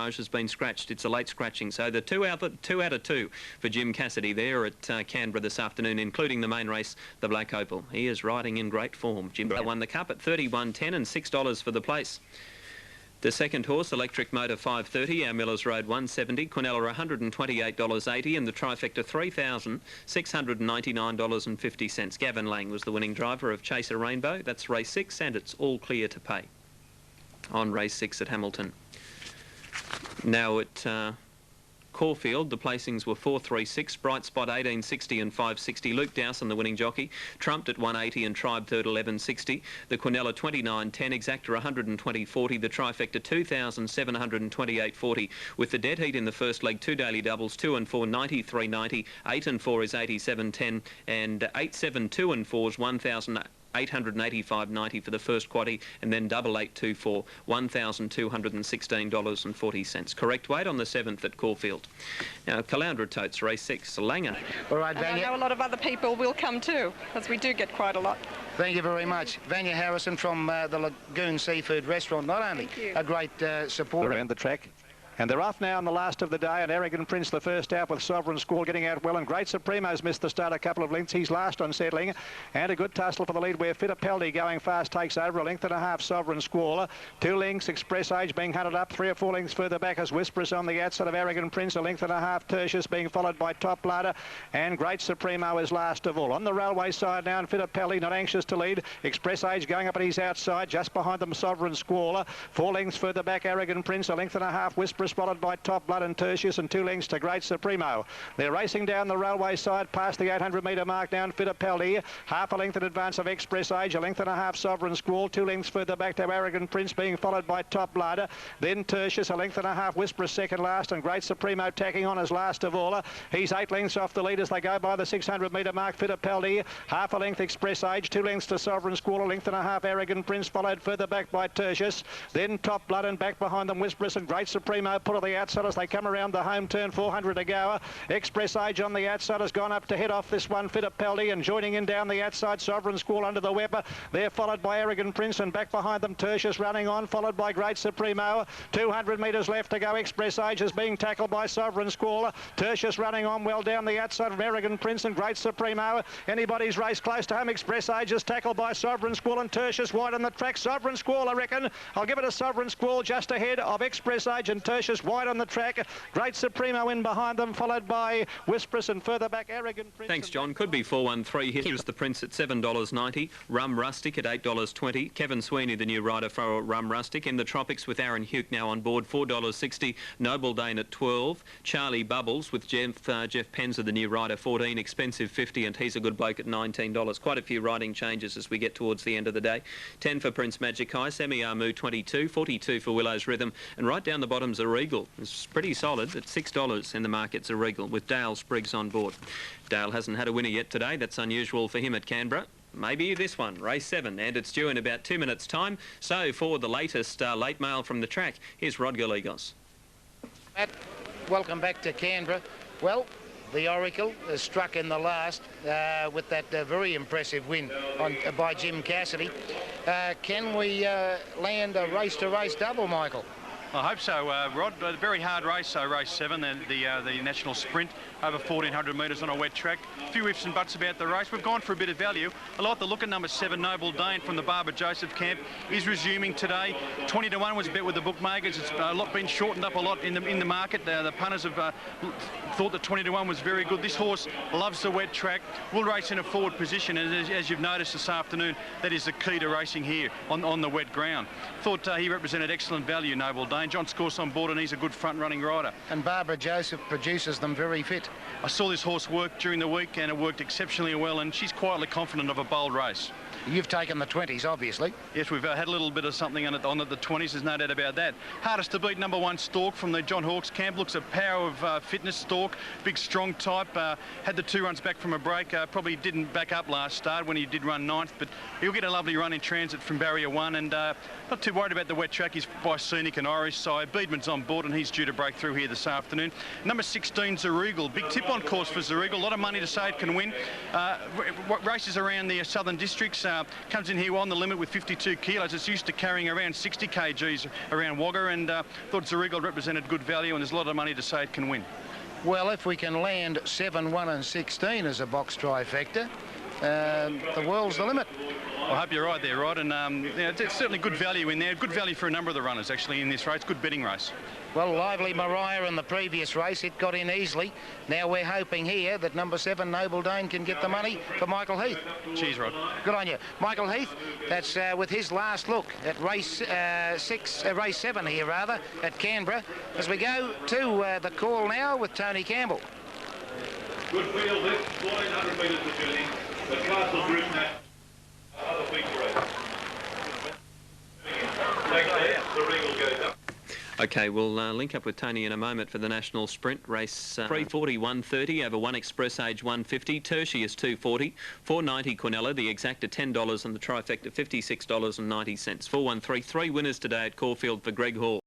has been scratched. It's a late scratching. So the two out of two for Jim Cassidy there at Canberra this afternoon, including the main race, the Black Opal. He is riding in great form. Jim won the Cup at $31.10 and $6 for the place. The second horse, Electric Motor, $5.30, our Millers Road $170, Quinella $128.80, and the trifecta $3,699.50. Gavin Lang was the winning driver of Chaser Rainbow. That's race 6, and it's all clear to pay on race 6 at Hamilton. Now at Caulfield, the placings were 436, Bright Spot 1860 and 560. Luke Dowson, the winning jockey, trumped at 180 and Tribe third 1160. The Quinella 29.10, Exacta 120.40. The trifecta 2,728.40. With the dead heat in the first leg, 2 daily doubles, 2 and 4 93.90, 8 and 4 is 87.10, and 8, 7, 2 and 4 is 1,885.90 for the first quaddie, and then 8824, $1,216.40. Correct weight on the 7th at Caulfield. Now, Caloundra Totes, race 6, Langer. All right, I Vanya. know a lot of other people will come too, as we do get quite a lot. Thank you very much. Vanya Harrison from the Lagoon Seafood Restaurant, not only a great supporter. Around the track. And they're off now on the last of the day, and Arrogant Prince the first out with Sovereign Squall getting out well, and Great Supremo's missed the start a couple of lengths. He's last on settling, and a good tussle for the lead where Fittipaldi going fast takes over, a length and a half Sovereign Squall. 2 lengths Express Age being hunted up, 3 or 4 lengths further back as Whisperers on the outside of Arrogant Prince, a length and a half Tertius being followed by Top Ladder, and Great Supremo is last of all. On the railway side now, and Fittipaldi not anxious to lead. Express Age going up at his outside, just behind them Sovereign Squall. 4 lengths further back Arrogant Prince, a length and a half Whisperers followed by Top Blood and Tertius, and 2 lengths to Great Supremo. They're racing down the railway side past the 800-metre mark down Fittipaldi. Half a length in advance of Express Age, a length and a half Sovereign Squall, 2 lengths further back to Arrogant Prince being followed by Top Blood. Then Tertius, a length and a half Whisperer second last, and Great Supremo tacking on as last of all. He's 8 lengths off the lead as they go by the 600-metre mark. Fittipaldi, half a length Express Age, 2 lengths to Sovereign Squall, a length and a half Arrogant Prince, followed further back by Tertius. Then Top Blood, and back behind them Whisperers and Great Supremo put on the outside as they come around the home turn, 400 to go. Express Age on the outside has gone up to head off this one, Fittipaldi, and joining in down the outside, Sovereign Squall under the whipper. They're followed by Arrogant Prince, and back behind them Tertius running on, followed by Great Supremo. 200 metres left to go. Express Age is being tackled by Sovereign Squall. Tertius running on well down the outside of Arrogant Prince and Great Supremo. Anybody's race close to home. Express Age is tackled by Sovereign Squall, and Tertius wide on the track. Sovereign Squall, I reckon. I'll give it a Sovereign Squall just ahead of Express Age, and Tertius wide on the track. Great Supremo in behind them, followed by Whisperers, and further back Arrogant Prince. Thanks, John. Could be 413. Here's the Prince at $7.90. Rum Rustic at $8.20. Kevin Sweeney, the new rider for Rum Rustic. In the Tropics with Aaron Hugh now on board, $4.60. Noble Dane at $12. Charlie Bubbles with Jeff Penzer, the new rider, $14. Expensive $50, and he's a good bloke at $19. Quite a few riding changes as we get towards the end of the day. 10 for Prince Magikai. Semi Armu 22. 42 for Willow's Rhythm. And right down the bottom's a Regal. It's pretty solid at $6 in the market's a Regal with Dale Spriggs on board. Dale hasn't had a winner yet today. That's unusual for him at Canberra. Maybe this one, race 7, and it's due in about 2 minutes' time. So for the latest late mail from the track, here's Rod Gallegos. Matt, welcome back to Canberra. Well, the Oracle is struck in the last with that very impressive win by Jim Cassidy. Can we land a race-to-race double, Michael? I hope so, Rod. A very hard race, so race 7, the national sprint, over 1,400 metres on a wet track. A few ifs and buts about the race. We've gone for a bit of value. I like the look at number 7, Noble Dane from the Barbara Joseph camp. Is resuming today. 20 to 1 was bet with the bookmakers. It's been shortened up a lot in the market. The punters have thought that 20 to 1 was very good. This horse loves the wet track. Will race in a forward position, and as you've noticed this afternoon, that is the key to racing here on the wet ground. Thought he represented excellent value, Noble Dane. John Scourse on board, and he's a good front-running rider. And Barbara Joseph produces them very fit. I saw this horse work during the week, and it worked exceptionally well, and she's quietly confident of a bold race. You've taken the 20s, obviously. Yes, we've had a little bit of something on the 20s, there's no doubt about that. Hardest to beat, number 1, Stork from the John Hawkes camp. Looks a power of fitness, Stork. Big, strong type. Had the 2 runs back from a break. Probably didn't back up last start when he did run 9th, but he'll get a lovely run in transit from barrier 1, and not too worried about the wet track. He's by Scenic and Irish, so Beedman's on board, and he's due to break through here this afternoon. Number 16, Zeregal. Big tip on course for Zeregal. A lot of money to say it can win. Races around the southern districts. comes in here on the limit with 52 kilos. It's used to carrying around 60 kgs around Wagga, and thought Zeregal represented good value, and there's a lot of money to say it can win. Well, if we can land 7, 1 and 16 as a box trifecta, the world's the limit. I hope you're right there, Rod, and yeah, it's certainly good value in there. Good value for a number of the runners, actually, in this race. Good betting race. Well, Lively Mariah in the previous race, it got in easily. Now we're hoping here that number 7, Noble Dane, can get the money for Michael Heath. Cheers, Rod. Good on you. Michael Heath, that's with his last look at race 7 here, rather, at Canberra. As we go to the call now with Tony Campbell. Good field, 1,400 metres the journey. The class will group that. Other feature race. Next day, the Regal goes up. OK, we'll link up with Tony in a moment for the national sprint race. 3:40, 1:30 over One Express Age 150. Tertius 2:40, 4.90 Quinella, the exacta $10 and the trifecta $56.90. 4-1-3. 3 winners today at Caulfield for Greg Hall.